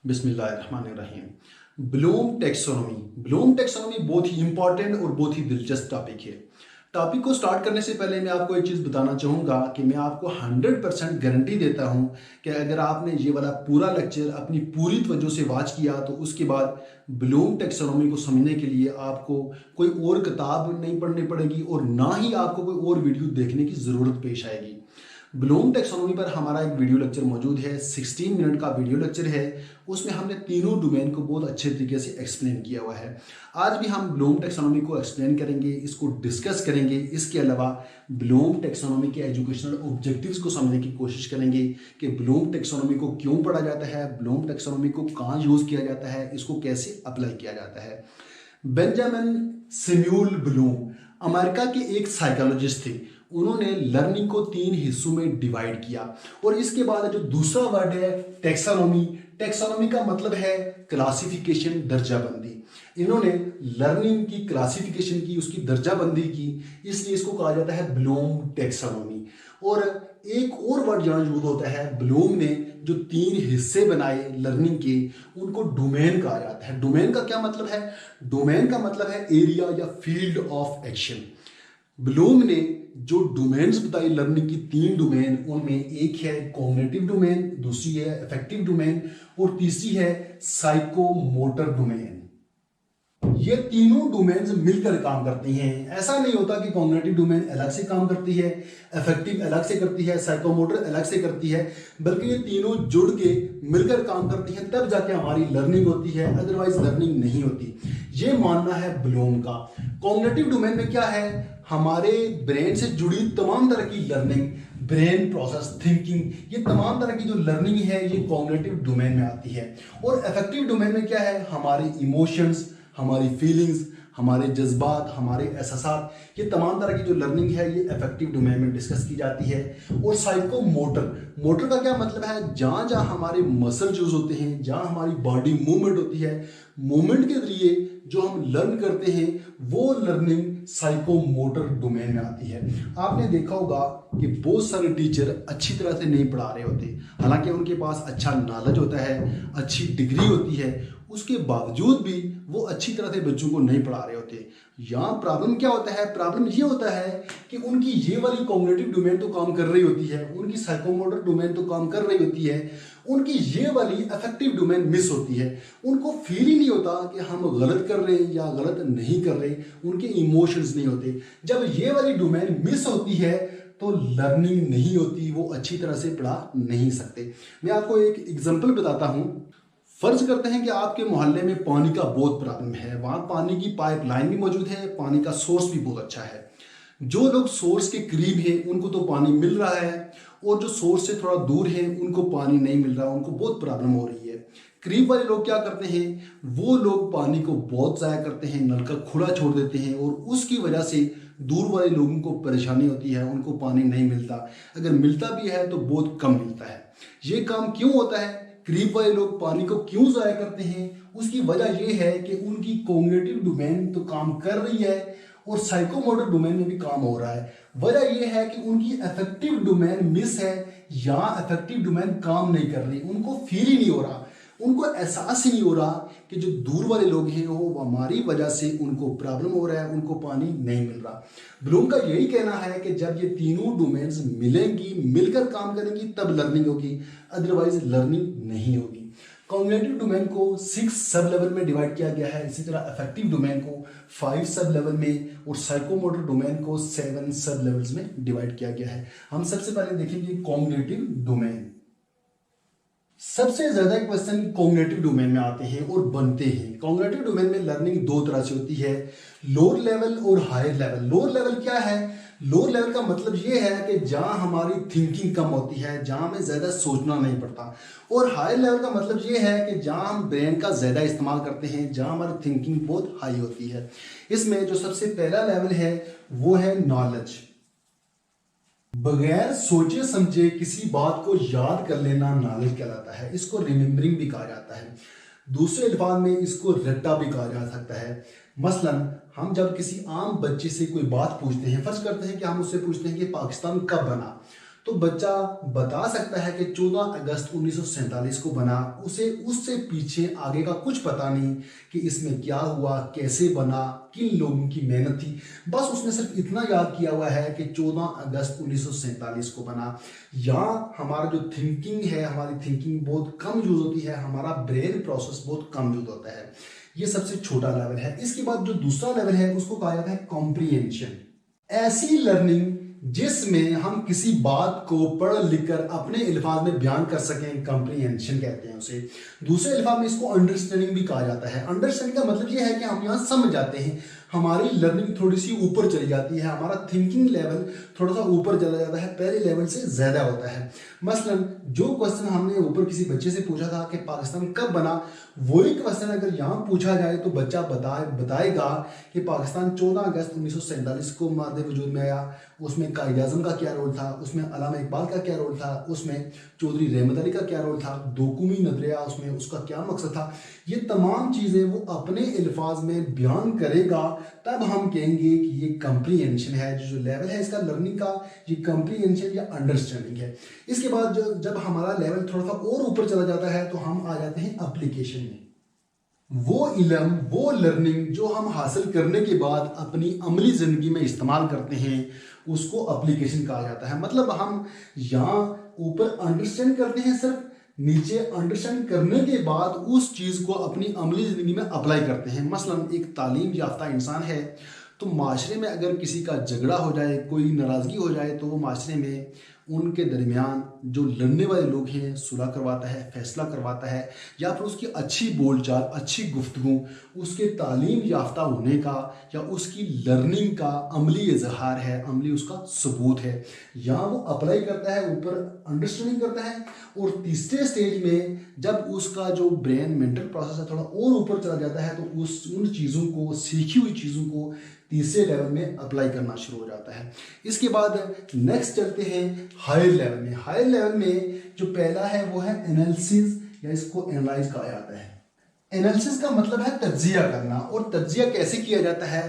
बिस्मिल्लाहिर्रहमानिर्रहीम। Bloom taxonomy बहुत ही important और बहुत ही दिलचस्प टॉपिक है। टॉपिक को स्टार्ट करने से पहले मैं आपको एक चीज़ बताना चाहूँगा कि मैं आपको 100% गारंटी देता हूँ कि अगर आपने ये वाला पूरा लेक्चर अपनी पूरी तवज्जो से वॉच किया तो उसके बाद ब्लूम टेक्सोनॉमी को समझने के लिए आपको कोई और किताब नहीं पढ़नी पड़ेगी और ना ही आपको कोई और वीडियो देखने की ज़रूरत पेश आएगी। ब्लूम टेक्सोनॉमी पर हमारा एक वीडियो लेक्चर मौजूद है, 16 मिनट का वीडियो लेक्चर है। उसमें हमने तीनों डोमेन को बहुत अच्छे तरीके से एक्सप्लेन किया हुआ है। आज भी हम ब्लूम टेक्सोनॉमी को एक्सप्लेन करेंगे, इसको डिस्कस करेंगे। इसके अलावा ब्लूम टेक्सोनॉमी के एजुकेशनल ऑब्जेक्टिव्स को समझने की कोशिश करेंगे कि ब्लूम टेक्सोनॉमी को क्यों पढ़ा जाता है, ब्लूम टेक्सोनॉमी को कहाँ यूज़ किया जाता है, इसको कैसे अप्लाई किया जाता है। बेंजामिन सैमुअल ब्लूम अमेरिका के एक साइकोलॉजिस्ट थे। उन्होंने लर्निंग को 3 हिस्सों में डिवाइड किया और इसके बाद जो दूसरा वर्ड है टेक्सोनॉमी। टेक्सोनॉमी का मतलब है क्लासिफिकेशन, दर्जाबंदी। इन्होंने लर्निंग की क्लासिफिकेशन की, उसकी दर्जाबंदी की, इसलिए इसको कहा जाता है ब्लूम टेक्सोनॉमी। और एक और वर्ड जहाँ यूज होता है, ब्लूम ने जो 3 हिस्से बनाए लर्निंग के, उनको डोमेन कहा जाता है। डोमेन का क्या मतलब है? डोमेन का मतलब है एरिया या फील्ड ऑफ एक्शन। ब्लूम ने जो डोमेन्स बताई लर्निंग की, 3 डोमेन, उनमें एक है कॉग्निटिव डोमेन, दूसरी है अफेक्टिव डोमेन और तीसरी है साइकोमोटर डोमेन। ये तीनों डोमेन्स मिलकर काम करती हैं। ऐसा नहीं होता कि कॉग्निटिव डोमेन अलग से काम करती है, अफेक्टिव अलग से करती है, साइकोमोटर अलग से करती है, बल्कि ये तीनों जुड़ के मिलकर काम करती हैं, तब जाके हमारी लर्निंग होती है, अदरवाइज लर्निंग नहीं होती। ये मानना है ब्लूम का। कॉग्निटिव डोमेन में क्या है? हमारे ब्रेन से जुड़ी तमाम तरह की लर्निंग, ब्रेन प्रोसेस, थिंकिंग, ये तमाम तरह की जो लर्निंग है ये कॉग्निटिव डोमेन में आती है। और अफेक्टिव डोमेन में क्या है? हमारे इमोशंस, हमारी फीलिंग्स, हमारे जज्बात, हमारे एहसास, ये तमाम तरह की जो लर्निंग है ये अफेक्टिव डोमेन में डिस्कस की जाती है। और साइकोमोटर, मोटर का क्या मतलब है? जहाँ जहाँ हमारे मसल यूज होते हैं, जहाँ हमारी बॉडी मूवमेंट होती है, मूवमेंट के जरिए जो हम लर्न करते हैं, वो लर्निंग साइकोमोटर डोमेन में आती है। आपने देखा होगा कि बहुत सारे टीचर अच्छी तरह से नहीं पढ़ा रहे होते, हालांकि उनके पास अच्छा नॉलेज होता है, अच्छी डिग्री होती है, उसके बावजूद भी वो अच्छी तरह से बच्चों को नहीं पढ़ा रहे होते। यहाँ प्रॉब्लम क्या होता है? प्रॉब्लम ये होता है कि उनकी ये वाली कॉग्निटिव डोमेन तो काम कर रही होती है, उनकी साइकोमोटर डोमेन तो काम कर रही होती है, उनकी ये वाली अफेक्टिव डोमेन मिस होती है। उनको फील ही नहीं होता कि हम गलत कर रहे हैं या गलत नहीं कर रहे, उनके इमोशंस नहीं होते। जब ये वाली डोमेन मिस होती है तो लर्निंग नहीं होती, वो अच्छी तरह से पढ़ा नहीं सकते। मैं आपको एक एग्जांपल बताता हूँ। फर्ज करते हैं कि आपके मोहल्ले में पानी का बहुत प्रॉब्लम है, वहाँ पानी की पाइपलाइन भी मौजूद है, पानी का सोर्स भी बहुत अच्छा है। जो लोग सोर्स के करीब हैं उनको तो पानी मिल रहा है, और जो सोर्स से थोड़ा दूर है उनको पानी नहीं मिल रहा, उनको बहुत प्रॉब्लम हो रही है। करीब वाले लोग क्या करते हैं? वो लोग पानी को बहुत ज़ाया करते हैं, नल का खुला छोड़ देते हैं, और उसकी वजह से दूर वाले लोगों को परेशानी होती है, उनको पानी नहीं मिलता। अगर मिलता भी है तो बहुत कम मिलता है। ये काम क्यों होता है? करीब वाले लोग पानी को क्यों ज़ाया करते हैं? उसकी वजह यह है कि उनकी कॉग्निटिव डोमेन तो काम कर रही है और साइकोमोटर डोमेन में भी काम हो रहा है। वजह यह है कि उनकी अफेक्टिव डोमेन मिस है या अफेक्टिव डोमेन काम नहीं कर रही, उनको फील ही नहीं हो रहा, उनको एहसास ही नहीं हो रहा कि जो दूर वाले लोग हैं वो हमारी वजह से उनको प्रॉब्लम हो रहा है, उनको पानी नहीं मिल रहा। ब्लूम का यही कहना है कि जब ये तीनों डोमेन्स मिलेंगी, मिलकर काम करेंगी, तब लर्निंग होगी, अदरवाइज लर्निंग नहीं होगी। कॉग्निटिव डोमेन को 6 सब लेवल में डिवाइड किया गया है, इसी तरह अफेक्टिव डोमेन को 5 सब लेवल में और साइकोमोटर डोमेन को 7 सब लेवल्स में डिवाइड किया गया है। हम सबसे पहले देखेंगे कॉग्निटिव डोमेन। सबसे ज्यादा क्वेश्चन कॉग्निटिव डोमेन में आते हैं और बनते हैं। कॉग्निटिव डोमेन में लर्निंग 2 तरह से होती है, लोअर लेवल और हायर लेवल। लोअर लेवल क्या है? लोअर लेवल का मतलब ये है कि जहां हमारी थिंकिंग कम होती है, जहां हमें ज्यादा सोचना नहीं पड़ता। और हायर लेवल का मतलब ये है कि जहां हम ब्रेन का ज्यादा इस्तेमाल करते हैं, जहां हमारी थिंकिंग बहुत हाई होती है। इसमें जो सबसे पहला लेवल है वो है नॉलेज। बगैर सोचे समझे किसी बात को याद कर लेना नॉलेज कहलाता है। इसको रिमेम्बरिंग भी कहा जाता है। दूसरे अल्फाज में इसको रट्टा भी कहा जा सकता है। मसलन हम जब किसी आम बच्चे से कोई बात पूछते हैं, फर्ज करते हैं कि हम उससे पूछते हैं कि पाकिस्तान कब बना, तो बच्चा बता सकता है कि 14 अगस्त 1947 को बना, उसे उससे पीछे आगे का कुछ पता नहीं कि इसमें क्या हुआ, कैसे बना, किन लोगों की मेहनत थी। बस उसने सिर्फ इतना याद किया हुआ है कि 14 अगस्त 1947 को बना। यहाँ हमारा जो थिंकिंग है, हमारी थिंकिंग बहुत कम यूज होती है, हमारा ब्रेन प्रोसेस बहुत कम यूज होता है। ये सबसे छोटा लेवल है। इसके बाद जो दूसरा लेवल है उसको कहा जाता है कॉम्प्रिहेंशन। ऐसी लर्निंग जिसमें हम किसी बात को पढ़ लिख कर अपने अल्फाज में बयान कर सकें, कॉम्प्रिहेंशन कहते हैं उसे। दूसरे अल्फाज में इसको अंडरस्टैंडिंग भी कहा जाता है। अंडरस्टैंडिंग का मतलब ये है कि हम यहाँ समझ जाते हैं, हमारी लर्निंग थोड़ी सी ऊपर चली जाती है, हमारा थिंकिंग लेवल थोड़ा सा ऊपर चला जाता है, पहले लेवल से ज़्यादा होता है। मसलन जो क्वेश्चन हमने ऊपर किसी बच्चे से पूछा था कि पाकिस्तान कब बना, वही क्वेश्चन अगर यहाँ पूछा जाए तो बच्चा बताएगा कि पाकिस्तान 14 अगस्त 1947 को मादे वजूद में आया। उसमें कायद आज़म का क्या रोल था, उसमें अल्लामा इकबाल का क्या रोल था, उसमें चौधरी रहमत अली का क्या रोल था, दोकुमी नजरिया उसमें उसका क्या मकसद था। ये तमाम चीज़ें वो अपने अल्फाज में बयान करेगा, तब हम कहेंगे कि ये कॉम्प्रिहेंशन है। जो लेवल है इसका लर्निंग का, ये कॉम्प्रिहेंशन या अंडरस्टैंडिंग है। इसके बाद जब हमारा लेवल थोड़ा सा और ऊपर चला जाता है तो हम आ जाते हैं एप्लीकेशन में। वो इल्म, वो लर्निंग जो हम हासिल करने के बाद अपनी अमली ज़िंदगी में इस्तेमाल करते हैं, उसको एप्लीकेशन कहा जाता है। मतलब हम यहाँ ऊपर अंडरस्टैंड करते हैं सिर्फ, नीचे अंडरस्टैंड करने के बाद उस चीज़ को अपनी अमली ज़िंदगी में अप्लाई करते हैं। मसलन एक तालीम याफ्ता इंसान है तो माशरे में अगर किसी का झगड़ा हो जाए, कोई नाराज़गी हो जाए, तो वो माशरे में उनके दरमियान जो लड़ने वाले लोग हैं सुलह करवाता है, फैसला करवाता है, या फिर उसकी अच्छी बोलचाल, अच्छी गुफ्तगू उसके तालीम याफ्ता होने का या उसकी लर्निंग का अमली इजहार है, अमली उसका सबूत है। यहाँ वो अप्लाई करता है, ऊपर अंडरस्टैंडिंग करता है। और तीसरे स्टेज में जब उसका जो ब्रेन मेंटल प्रोसेस है थोड़ा और ऊपर चला जाता है तो उन चीज़ों को, सीखी हुई चीज़ों को तीसरे लेवल में अप्लाई करना शुरू हो जाता है। इसके बाद नेक्स्ट चलते हैं हायर लेवल में। हायर लेवल में जो पहला है वो है एनालिसिस, या इसको एनालाइज कहा जाता है। एनालिसिस का मतलब है तज्जिया करना। और तज्जिया कैसे किया जाता है?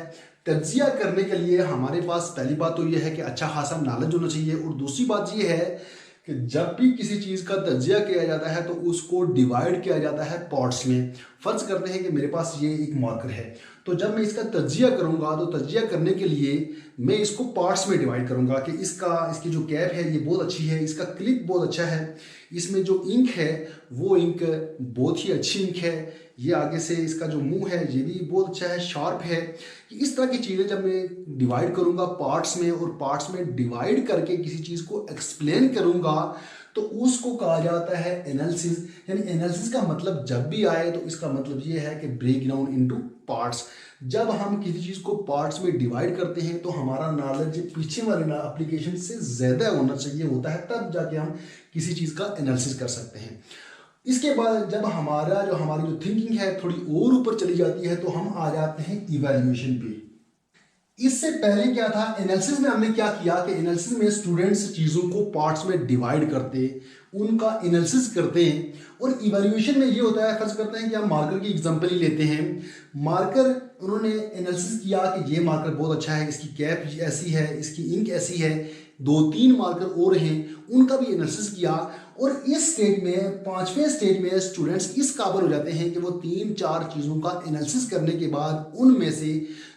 तज्जिया करने के लिए हमारे पास पहली बात तो यह है कि अच्छा खासा नॉलेज होना चाहिए, और दूसरी बात यह है कि जब भी किसी चीज़ का तज्जिया किया जाता है तो उसको डिवाइड किया जाता है पार्ट्स में। फर्ज करते हैं कि मेरे पास ये एक मार्कर है, तो जब मैं इसका तज्जिया करूंगा तो तज्जिया करने के लिए मैं इसको पार्ट्स में डिवाइड करूंगा कि इसकी जो कैप है ये बहुत अच्छी है, इसका क्लिप बहुत अच्छा है, इसमें जो इंक है वो इंक बहुत ही अच्छी इंक है, ये आगे से इसका जो मुंह है ये भी बहुत अच्छा है, शार्प है। इस तरह की चीज़ें जब मैं डिवाइड करूंगा पार्ट्स में, और पार्ट्स में डिवाइड करके किसी चीज़ को एक्सप्लेन करूंगा, तो उसको कहा जाता है एनालिसिस। यानी एनालिसिस का मतलब जब भी आए तो इसका मतलब ये है कि ब्रेक डाउन इनटू पार्ट्स। जब हम किसी चीज़ को पार्ट्स में डिवाइड करते हैं तो हमारा नॉलेज पीछे वाले एप्लीकेशन से ज़्यादा होना चाहिए होता है, तब जाके हम किसी चीज़ का एनालिसिस कर सकते हैं। इसके बाद जब हमारी जो थिंकिंग है थोड़ी और ऊपर चली जाती है तो हम आ जाते हैं इवैल्यूएशन पे। इससे पहले क्या था, एनालिसिस में हमने क्या किया कि एनालिसिस में स्टूडेंट्स चीज़ों को पार्ट्स में डिवाइड करते, उनका एनालिसिस करते हैं। और इवैल्यूएशन में ये होता है, फर्ज करते हैं कि हम मार्कर की एग्जांपल ही लेते हैं। मार्कर उन्होंने एनालिसिस किया कि ये मार्कर बहुत अच्छा है, इसकी कैप ऐसी है, इसकी इंक ऐसी है, 2-3 मार्कर और हैं, उनका भी एनालिसिस किया। और इस स्टेज में, 5वें स्टेज में स्टूडेंट्स इस काबिल हो जाते हैं कि वो 3-4 चीज़ों का एनालिसिस करने के बाद उनमें से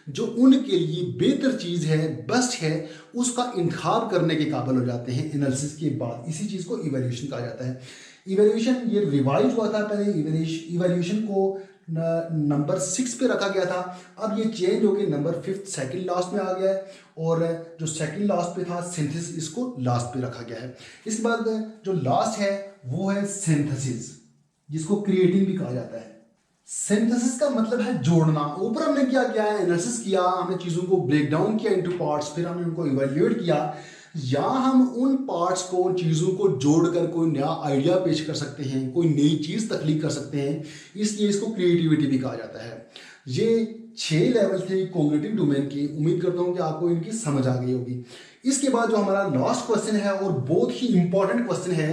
जो उनके लिए बेहतर चीज़ है, बेस्ट है, उसका इंतखाब करने के काबिल हो जाते हैं एनालिसिस के बाद। इसी चीज़ को इवैल्यूएशन कहा जाता है। इवैल्यूएशन ये रिवाइज हुआ था, पहले इवैल्यूएशन को नंबर 6 पे रखा गया था, अब ये चेंज होकर नंबर 5 सेकंड लास्ट में आ गया है, और जो सेकंड लास्ट पे था सिंथेसिस, इसको लास्ट पे रखा गया है। इसके बाद जो लास्ट है वो है सिंथेसिस, जिसको क्रिएटिंग भी कहा जाता है। सिंथेसिस का मतलब है जोड़ना। ऊपर हमने क्या किया है, एनालिसिस किया, हमने चीज़ों को ब्रेक डाउन किया इनटू पार्ट्स, फिर हमने उनको इवैल्यूएट किया। या हम उन पार्ट्स को, उन चीज़ों को जोड़कर कोई नया आइडिया पेश कर सकते हैं, कोई नई चीज़ तख्लीक कर सकते हैं, इसलिए इसको क्रिएटिविटी भी कहा जाता है। ये 6 लेवल थे कॉग्निटिव डोमेन की। उम्मीद करता हूँ कि आपको इनकी समझ आ गई होगी। इसके बाद जो हमारा लास्ट क्वेश्चन है और बहुत ही इंपॉर्टेंट क्वेश्चन है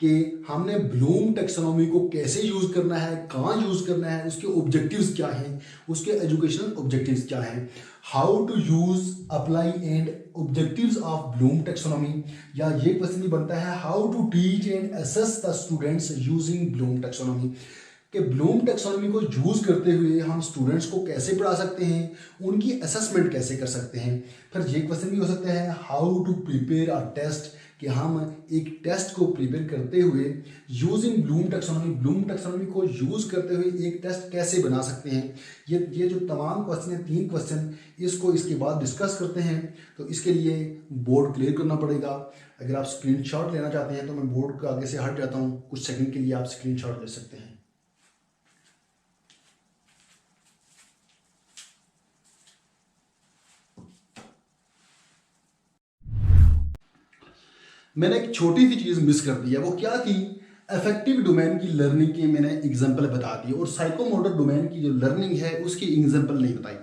कि हमने ब्लूम टेक्सोनॉमी को कैसे यूज करना है, कहाँ यूज करना है, उसके ऑब्जेक्टिव्स क्या हैं, उसके एजुकेशनल ऑब्जेक्टिव्स क्या हैं, how to use apply and objectives of Bloom taxonomy, या ये क्वेश्चन भी बनता है how to teach and assess the students using Bloom taxonomy, कि ब्लूम टेक्सोनॉमी को यूज करते हुए हम स्टूडेंट्स को कैसे पढ़ा सकते हैं, उनकी असेसमेंट कैसे कर सकते हैं। फिर ये क्वेश्चन भी हो सकता है how to prepare a test, कि हम एक टेस्ट को प्रिपेयर करते हुए यूजिंग ब्लूम टेक्सोनॉमी को यूज करते हुए एक टेस्ट कैसे बना सकते हैं। ये जो तमाम क्वेश्चन है, 3 क्वेश्चन, इसको इसके बाद डिस्कस करते हैं। तो इसके लिए बोर्ड क्लियर करना पड़ेगा। अगर आप स्क्रीनशॉट लेना चाहते हैं तो मैं बोर्ड के आगे से हट जाता हूँ, कुछ सेकंड के लिए आप स्क्रीनशॉट ले सकते हैं। मैंने एक छोटी सी चीज मिस कर दी है, वो क्या थी, अफेक्टिव डोमेन की लर्निंग की मैंने एग्जांपल बता दी और साइकोमोटर डोमेन की जो लर्निंग है उसकी एग्जांपल नहीं बताई।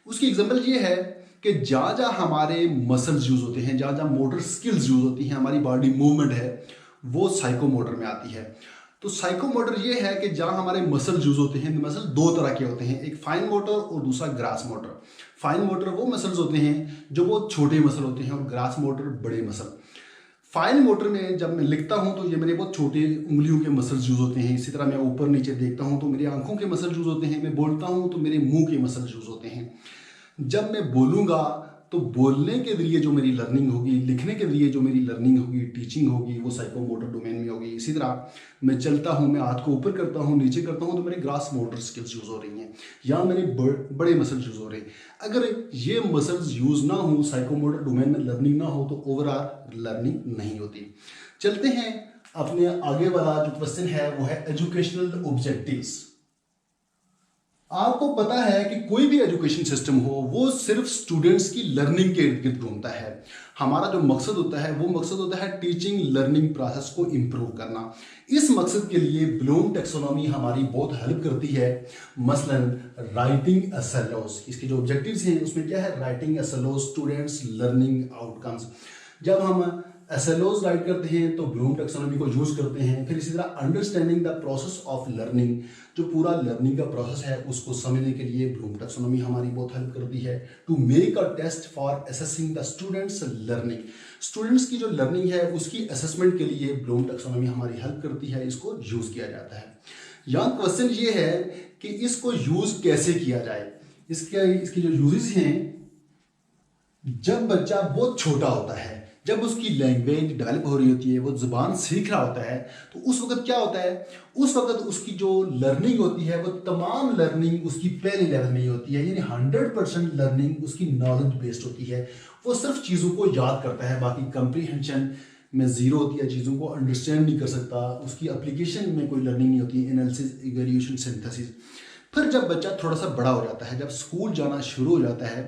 उसकी एग्जांपल ये है कि जहाँ जहाँ हमारे मसल्स यूज होते हैं, जहाँ जहाँ मोटर स्किल्स यूज होती हैं, हमारी बॉडी मूवमेंट है, वो साइकोमोटर में आती है। तो साइकोमोटर ये है कि जहाँ हमारे मसल यूज होते हैं, मसल 2 तरह के होते हैं, एक फाइन मोटर और दूसरा ग्रास मोटर। फाइन मोटर वो मसल्स होते हैं जो बहुत छोटे मसल होते हैं और ग्रास मोटर बड़े मसल। फाइन मोटर में जब मैं लिखता हूं तो ये मेरे बहुत छोटे उंगलियों के मसल्स यूज होते हैं। इसी तरह मैं ऊपर नीचे देखता हूं तो मेरी आंखों के मसल यूज होते हैं, मैं बोलता हूं तो मेरे मुंह के मसल यूज होते हैं। जब मैं बोलूंगा तो बोलने के जरिए जो मेरी लर्निंग होगी, लिखने के जरिए जो मेरी लर्निंग होगी, टीचिंग होगी, वो साइकोमोटर डोमेन में होगी। इसी तरह मैं चलता हूँ, मैं हाथ को ऊपर करता हूँ, नीचे करता हूँ, तो मेरे ग्रास मोटर स्किल्स यूज हो रही हैं, या मेरे बड़े मसल्स यूज हो रहे हैं। अगर ये मसल्स यूज ना हो, साइकोमोटर डोमेन में लर्निंग ना हो, तो ओवरऑल लर्निंग नहीं होती। चलते हैं अपने आगे वाला जो क्वेश्चन है वो है एजुकेशनल ऑब्जेक्टिव्स। आपको पता है कि कोई भी एजुकेशन सिस्टम हो वो सिर्फ स्टूडेंट्स की लर्निंग के इर्द गिर्द घूमता है। हमारा जो मकसद होता है वो मकसद होता है टीचिंग लर्निंग प्रोसेस को इम्प्रूव करना। इस मकसद के लिए ब्लूम टेक्सोनॉमी हमारी बहुत हेल्प करती है। मसलन राइटिंग एसएलओस, इसके जो ऑब्जेक्टिव्स हैं उसमें क्या है, राइटिंग एसएलओस स्टूडेंट्स लर्निंग आउटकम्स। जब हम एसएलओस राइट करते हैं तो ब्लूम टेक्सोनॉमी को यूज करते हैं। फिर इसी तरह understanding the process of learning, जो पूरा लर्निंग का प्रोसेस है उसको समझने के लिए ब्लूम टेक्सोनॉमी हमारी बहुत हेल्प करती है। To make a test for assessing the students learning, students की जो लर्निंग है उसकी असेसमेंट के लिए ब्लूम टेक्सोनॉमी हमारी हेल्प करती है, इसको यूज किया जाता है। यहाँ क्वेश्चन ये है कि इसको यूज कैसे किया जाए। इसके जो यूजेस हैं, जब बच्चा बहुत छोटा होता है, जब उसकी लैंग्वेज डेवलप हो रही होती है, वो जुबान सीख रहा होता है, तो उस वक्त क्या होता है, उस वक्त उसकी जो लर्निंग होती है वो तमाम लर्निंग उसकी पहले लेवल में ही होती है, यानी 100% लर्निंग उसकी नॉलेज बेस्ड होती है। वो सिर्फ चीज़ों को याद करता है, बाकी कंप्रीहेंशन में जीरो होती है, चीज़ों को अंडरस्टैंड नहीं कर सकता, उसकी एप्लीकेशन में कोई लर्निंग नहीं होती, एनालिसिस, इवैल्यूएशन, सिंथेसिस। फिर जब बच्चा थोड़ा सा बड़ा हो जाता है, जब स्कूल जाना शुरू हो जाता है,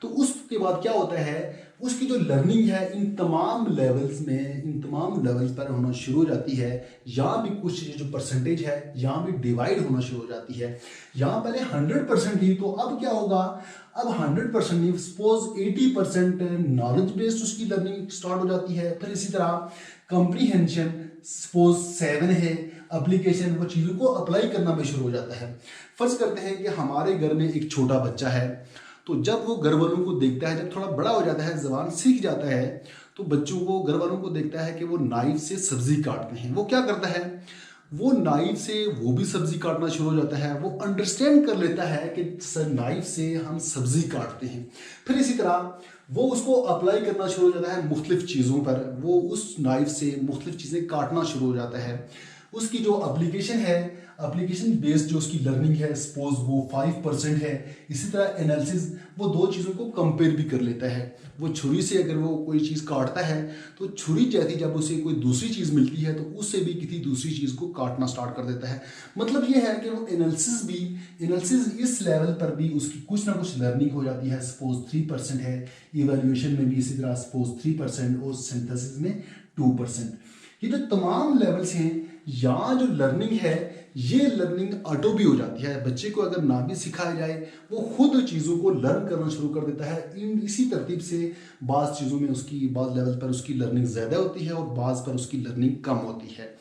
तो उसके बाद क्या होता है, उसकी जो लर्निंग है इन तमाम लेवल्स में, इन तमाम लेवल्स पर होना शुरू हो जाती है। यहाँ भी कुछ जो परसेंटेज है यहाँ भी डिवाइड होना शुरू हो जाती है। यहाँ पहले 100% ही, तो अब क्या होगा, अब 100% नहीं, सपोज 80% नॉलेज बेस्ड उसकी लर्निंग स्टार्ट हो जाती है। फिर इसी तरह कंप्रीहेंशन सपोज 7 है, एप्लीकेशन, वो चीज़ों को अप्लाई करना भी शुरू हो जाता है। फर्ज करते हैं कि हमारे घर में एक छोटा बच्चा है, तो जब वो घर वालों को देखता है, जब थोड़ा बड़ा हो जाता है, जबान सीख जाता है, तो बच्चों को, घर वालों को देखता है कि वो नाइफ से सब्जी काटते हैं। वो क्या करता है, वो नाइफ से वो भी सब्जी काटना शुरू हो जाता है। वो अंडरस्टैंड कर लेता है कि नाइफ से हम सब्जी काटते हैं। फिर इसी तरह वो उसको अप्लाई करना शुरू हो जाता है मुख्तलिफ चीज़ों पर। वो उस नाइफ से मुख्तलिफ चीज़ें काटना शुरू हो जाता है। उसकी जो एप्लीकेशन है, एप्लीकेशन बेस्ड जो उसकी लर्निंग है, सपोज वो 5% है। इसी तरह एनालिसिस, वो 2 चीज़ों को कंपेयर भी कर लेता है। वो छुरी से अगर वो कोई चीज़ काटता है, तो छुरी जैसी जब उसे कोई दूसरी चीज़ मिलती है तो उससे भी किसी दूसरी चीज़ को काटना स्टार्ट कर देता है। मतलब ये है कि वो एनालिसिस इस लेवल पर भी उसकी कुछ ना कुछ लर्निंग हो जाती है। सपोज 3% है, इवैल्यूएशन में भी इसी तरह सपोज 3% और सिंथेसिस में 2%। ये जो तमाम लेवल्स हैं, यहाँ जो लर्निंग है ये लर्निंग ऑटो भी हो जाती है। बच्चे को अगर ना भी सिखाया जाए वो खुद चीज़ों को लर्न करना शुरू कर देता है। इसी तरतीब से बाज़ चीज़ों में उसकी बाज़ लेवल पर उसकी लर्निंग ज़्यादा होती है और बाज़ पर उसकी लर्निंग कम होती है।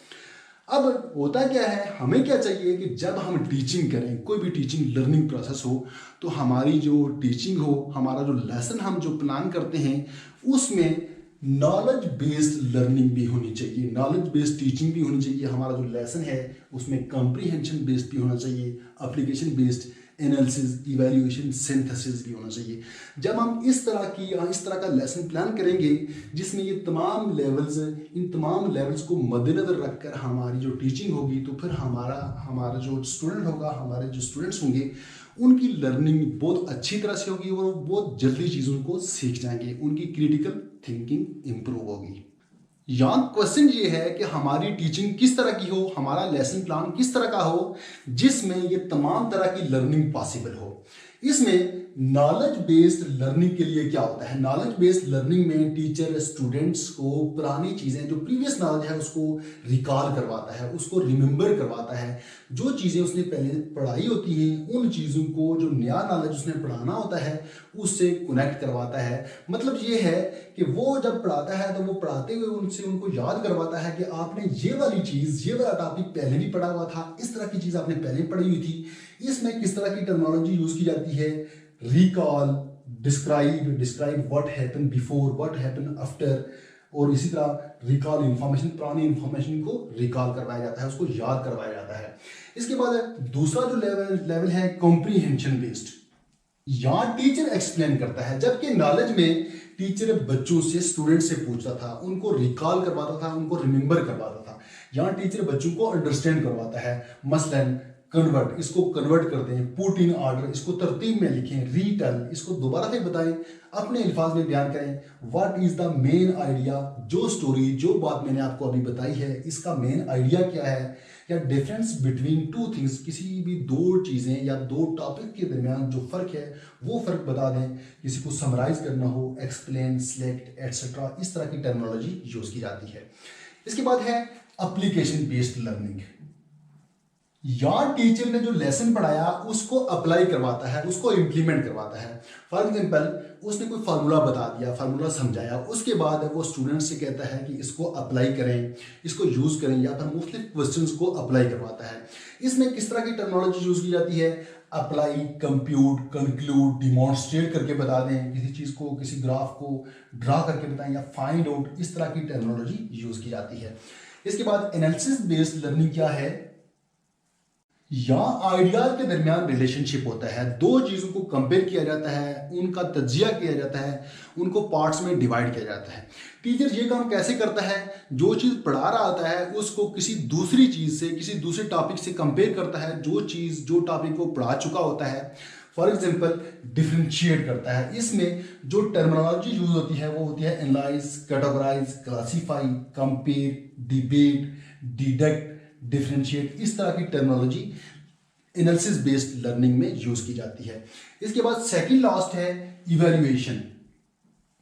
अब होता क्या है, हमें क्या चाहिए कि जब हम टीचिंग करें, कोई भी टीचिंग लर्निंग प्रोसेस हो, तो हमारी जो टीचिंग हो, हमारा जो लेसन हम जो प्लान करते हैं उसमें नॉलेज बेस्ड लर्निंग भी होनी चाहिए, नॉलेज बेस्ड टीचिंग भी होनी चाहिए। हमारा जो लेसन है उसमें कॉम्प्रीहेंशन बेस्ड भी होना चाहिए, application based, analysis, evaluation, synthesis भी होना चाहिए। जब हम इस तरह का लेसन प्लान करेंगे जिसमें ये तमाम लेवल्स, इन तमाम लेवल्स को मद्देनज़र रखकर हमारी जो टीचिंग होगी, तो फिर हमारा जो स्टूडेंट होगा, हमारे जो स्टूडेंट्स होंगे, उनकी लर्निंग बहुत अच्छी तरह से होगी और वो बहुत जल्दी चीज़ों को सीख जाएंगे, उनकी क्रिटिकल थिंकिंग इम्प्रूव होगी। यहाँ क्वेश्चन ये है कि हमारी टीचिंग किस तरह की हो, हमारा लेसन प्लान किस तरह का हो जिसमें ये तमाम तरह की लर्निंग पॉसिबल हो। इसमें नॉलेज बेस्ड लर्निंग के लिए क्या होता है, नॉलेज बेस्ड लर्निंग में टीचर स्टूडेंट्स को पुरानी चीज़ें, जो प्रीवियस नॉलेज है उसको रिकॉल करवाता है, उसको रिमेंबर करवाता है। जो चीज़ें उसने पहले पढ़ाई होती हैं उन चीज़ों को, जो नया नॉलेज उसने पढ़ाना होता है उससे कनेक्ट करवाता है। मतलब ये है कि वो जब पढ़ाता है तो वो पढ़ाते हुए उनको याद करवाता है कि आपने ये वाली चीज़, ये वाला टॉपिक पहले भी पढ़ा हुआ था, इस तरह की चीज़ आपने पहले पढ़ी हुई थी। इसमें किस तरह की टर्मिनोलॉजी यूज़ की जाती है, recall, describe what happen before, what happen after, और इसी तरह रिकॉल इंफॉर्मेशन, पुरानी इंफॉर्मेशन को रिकॉल करवाया जाता है, उसको याद करवाया जाता है। इसके बाद दूसरा जो लेवल है कॉम्प्रीहेंशन बेस्ड। यहाँ टीचर एक्सप्लेन करता है, जबकि नॉलेज में टीचर बच्चों से, स्टूडेंट से पूछता था, उनको रिकॉल करवाता था, उनको रिमेंबर करवाता था। यहाँ टीचर बच्चों को अंडरस्टैंड करवाता है। मसलन कन्वर्ट, इसको कन्वर्ट करते हैं, पुट इन ऑर्डर, इसको तरतीब में लिखें, रीटेल, इसको दोबारा से बताएं, अपने अल्फाज में बयान करें। What is the main idea, जो स्टोरी, जो बात मैंने आपको अभी बताई है, इसका मेन आइडिया क्या है, या डिफरेंस बिटवीन टू थिंग्स, किसी भी दो चीज़ें या दो टॉपिक के दरमियान जो फ़र्क है वो फ़र्क बता दें। किसी को समराइज करना हो, एक्सप्लेन, सिलेक्ट, एटसेट्रा, इस तरह की टर्मिनोलॉजी यूज़ की जाती है। इसके बाद है एप्लीकेशन बेस्ड लर्निंग। या टीचर ने जो लेसन पढ़ाया उसको अप्लाई करवाता है, उसको इम्प्लीमेंट करवाता है। फॉर एग्जाम्पल, उसने कोई फार्मूला बता दिया, फार्मूला समझाया, उसके बाद वो स्टूडेंट से कहता है कि इसको अप्लाई करें, इसको यूज़ करें, या फिर मुख्तलिफ क्वेश्चंस को अप्लाई करवाता है। इसमें किस तरह की टर्मिनोलॉजी यूज़ की जाती है, अप्लाई, कंप्यूट, कंक्लूड, डिमॉन्स्ट्रेट करके बता दें, किसी चीज़ को, किसी ग्राफ को ड्रा करके बताएं, या फाइंड आउट, इस तरह की टर्मिनोलॉजी यूज़ की जाती है। इसके बाद एनालिसिस बेस्ड लर्निंग क्या है, या आइडियाज के दरमियान रिलेशनशिप होता है, दो चीज़ों को कंपेयर किया जाता है, उनका तज्जिया किया जाता है, उनको पार्ट्स में डिवाइड किया जाता है। टीचर ये काम कैसे करता है, जो चीज़ पढ़ा रहा होता है उसको किसी दूसरी चीज़ से, किसी दूसरे टॉपिक से कंपेयर करता है, जो टॉपिक वो पढ़ा चुका होता है। फॉर एग्जाम्पल, डिफ्रेंशिएट करता है। इसमें जो टर्मिनोलॉजी यूज होती है वो होती है analyse, categorise, classify, compare, debate, deduct, differentiate, इस तरह की टर्मिनोलॉजी एनालिसिस बेस्ड लर्निंग में यूज की जाती है। इसके बाद सेकंड लास्ट है इवैल्यूएशन।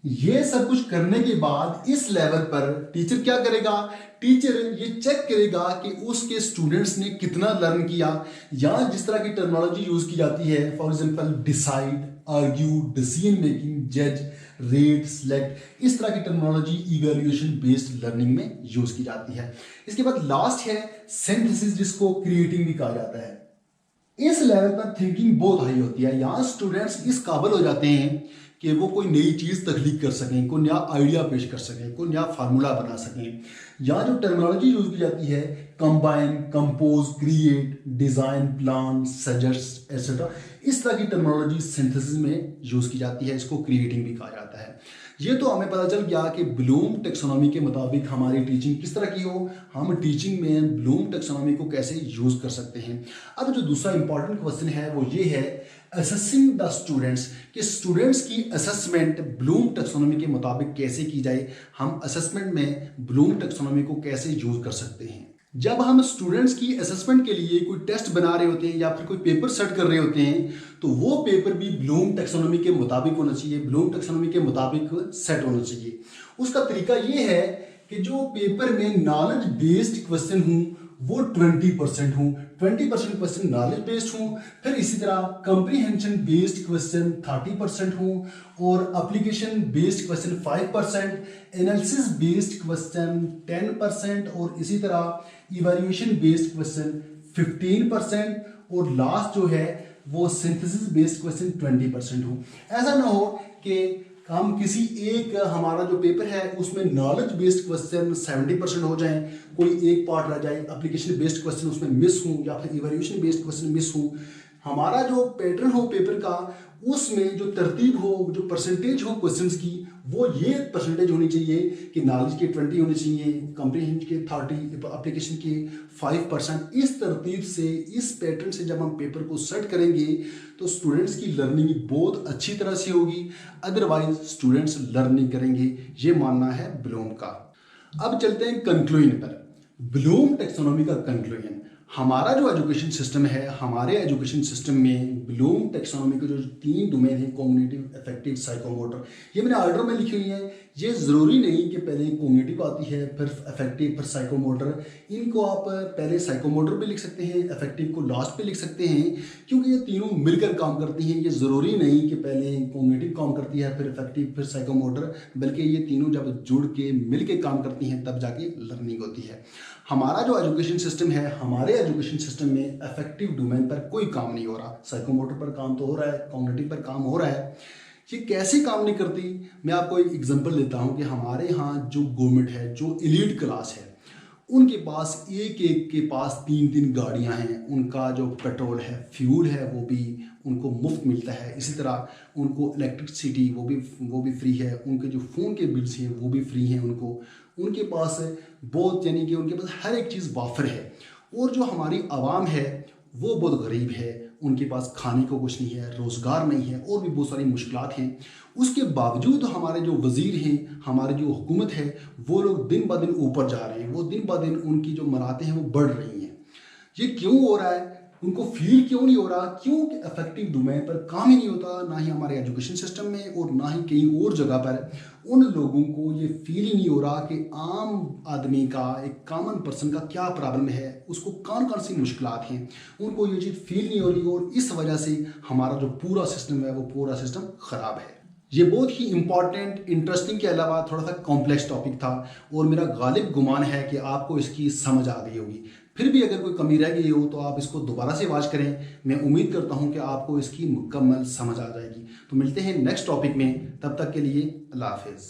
ये सब कुछ करने के बाद इस लेवल पर टीचर क्या करेगा, टीचर ये चेक करेगा कि उसके स्टूडेंट्स ने कितना लर्न किया। या जिस तरह की टर्मिनोलॉजी यूज की जाती है, for example decide, argue, decision making, जज, रेट, सिलेक्ट, इस तरह की टर्मिनोलॉजी इवैल्यूएशन बेस्ड लर्निंग में यूज की जाती है। इसके बाद लास्ट है सिंथेसिस, जिसको क्रिएटिंग भी कहा जाता है। इस लेवल पर थिंकिंग बहुत हाई होती है। यहाँ स्टूडेंट्स इस काबिल हो जाते हैं कि वो कोई नई चीज़ तख्लीक कर सकें, कोई नया आइडिया पेश कर सकें, कोई नया फार्मूला बना सकें। यहाँ जो टर्मिनोलॉजी यूज की जाती है, combine, compose, create, design, plan, suggest, etcetera, इस तरह की टर्मिनोलॉजी सिंथेसिस में यूज की जाती है। इसको क्रिएटिंग भी कहा जाता है। ये तो हमें पता चल गया कि ब्लूम टेक्सोनॉमी के मुताबिक हमारी टीचिंग किस तरह की हो, हम टीचिंग में ब्लूम टेक्सोनॉमी को कैसे यूज कर सकते हैं। अब जो दूसरा इंपॉर्टेंट क्वेश्चन है वो ये है, असेसिंग द स्टूडेंट्स, कि स्टूडेंट्स की असेसमेंट ब्लूम टेक्सोनॉमी के मुताबिक कैसे की जाए। हम असेसमेंट में ब्लूम टेक्सोनॉमी को कैसे यूज कर सकते हैं। जब हम स्टूडेंट्स की असेसमेंट के लिए कोई टेस्ट बना रहे होते हैं या फिर कोई पेपर सेट कर रहे होते हैं, तो वो पेपर भी ब्लूम टेक्सोनॉमी के मुताबिक होना चाहिए, ब्लूम टेक्सोनॉमी के मुताबिक सेट होना चाहिए। उसका तरीका ये है कि जो पेपर में नॉलेज बेस्ड क्वेश्चन हूँ वो 20% हूँ, 20% क्वेश्चन नॉलेज बेस्ड हूँ। फिर इसी तरह कंप्रीहेंशन बेस्ड क्वेश्चन 30% हूँ, और application based question 5%, analysis based question 10%, और इसी तरह इवैल्यूएशन बेस्ड क्वेश्चन 15%, और लास्ट जो है वो सिंथेसिस बेस्ड क्वेश्चन 20% हूँ। ऐसा ना हो कि हम किसी एक हमारा जो पेपर है उसमें नॉलेज बेस्ड क्वेश्चन 70% हो जाएं, कोई एक पार्ट रह जाए, एप्लीकेशन बेस्ड क्वेश्चन उसमें मिस हो, या फिर इवैल्यूएशन बेस्ड क्वेश्चन मिस हो। हमारा जो पैटर्न हो पेपर का, उसमें जो तरतीब हो, जो परसेंटेज हो क्वेश्चंस की, वो ये परसेंटेज होनी चाहिए कि नॉलेज के 20 होने चाहिए, कंप्रीहेंशन के 30, एप्लीकेशन के 5%। इस तरतीब से, इस पैटर्न से जब हम पेपर को सेट करेंगे तो स्टूडेंट्स की लर्निंग बहुत अच्छी तरह से होगी, अदरवाइज स्टूडेंट्स लर्न नहीं करेंगे। ये मानना है ब्लूम का। अब चलते हैं कंक्लूजन पर। ब्लूम टेक्सोनॉमी का कंक्लूजन, हमारा जो एजुकेशन सिस्टम है, हमारे एजुकेशन सिस्टम में ब्लूम टेक्सोनॉमी के जो 3 डोमेन है, कॉग्निटिव, अफेक्टिव, साइकोमोटर, ये मैंने ऑर्डर में लिखी हुई है। ये ज़रूरी नहीं कि पहले कॉग्निटिव आती है फिर अफेक्टिव फिर साइकोमोटर। इनको आप पहले साइकोमोटर पे लिख सकते हैं, अफेक्टिव को लास्ट पे लिख सकते हैं, क्योंकि ये तीनों मिलकर काम करती हैं। ये ज़रूरी नहीं कि पहले कॉग्निटिव काम करती है फिर अफेक्टिव फिर साइकोमोटर, बल्कि ये तीनों जब जुड़ के मिल के काम करती हैं तब जाके लर्निंग होती है। हमारा जो एजुकेशन सिस्टम है, हमारे एजुकेशन सिस्टम में अफेक्टिव डोमेन पर कोई काम नहीं हो रहा, साइकोमोटर पर काम तो हो रहा है, कॉग्निटिव पर काम हो रहा है। ये कैसे काम नहीं करती, मैं आपको एक एग्जांपल देता हूँ कि हमारे यहाँ जो गवर्नमेंट है, जो एलीट क्लास है, उनके पास एक एक के पास 3-3 गाड़ियाँ हैं। उनका जो पेट्रोल है, फ्यूल है, वो भी उनको मुफ्त मिलता है। इसी तरह उनको इलेक्ट्रिसिटी वो भी फ्री है। उनके जो फ़ोन के बिल्स हैं वो भी फ्री हैं उनको। उनके पास बहुत, यानी कि उनके पास हर एक चीज़ वाफर है। और जो हमारी आवाम है वो बहुत गरीब है, उनके पास खाने को कुछ नहीं है, रोज़गार नहीं है, और भी बहुत सारी मुश्किलात हैं। उसके बावजूद हमारे जो वज़ीर हैं, हमारी जो हुकूमत है, वो लोग दिन ब दिन ऊपर जा रहे हैं, वो दिन ब दिन उनकी जो मरातें हैं वो बढ़ रही हैं। ये क्यों हो रहा है, उनको फील क्यों नहीं हो रहा? क्योंकि अफेक्टिव डोमेन पर काम ही नहीं होता, ना ही हमारे एजुकेशन सिस्टम में और ना ही कहीं और जगह पर। उन लोगों को ये फील ही नहीं हो रहा कि आम आदमी का, एक कॉमन पर्सन का क्या प्रॉब्लम है, उसको कौन कौन सी मुश्किलात हैं, उनको ये चीज़ फील नहीं हो रही। और इस वजह से हमारा जो पूरा सिस्टम है वो पूरा सिस्टम ख़राब है। ये बहुत ही इंपॉर्टेंट, इंटरेस्टिंग के अलावा थोड़ा सा कॉम्प्लेक्स टॉपिक था, और मेरा गालिब गुमान है कि आपको इसकी समझ आ गई होगी। फिर भी अगर कोई कमी रह गई हो तो आप इसको दोबारा से वॉच करें। मैं उम्मीद करता हूं कि आपको इसकी मुकम्मल समझ आ जाएगी। तो मिलते हैं नेक्स्ट टॉपिक में, तब तक के लिए अल्लाह हाफिज़।